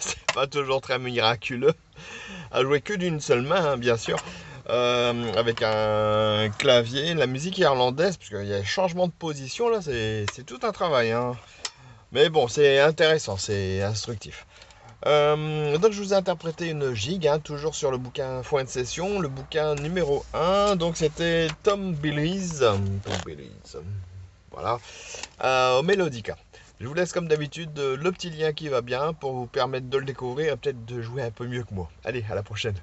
C'est pas toujours très miraculeux. À jouer que d'une seule main, hein, bien sûr. Avec un clavier, la musique irlandaise, parce qu'il y a changement de position là, c'est tout un travail, hein. Mais bon, c'est intéressant, c'est instructif. Donc je vous ai interprété une gigue, hein, toujours sur le bouquin Foin de session, le bouquin numéro un. Donc c'était Tom Billies, voilà, au Melodica. Je vous laisse comme d'habitude le petit lien qui va bien pour vous permettre de le découvrir et peut-être de jouer un peu mieux que moi. Allez, à la prochaine.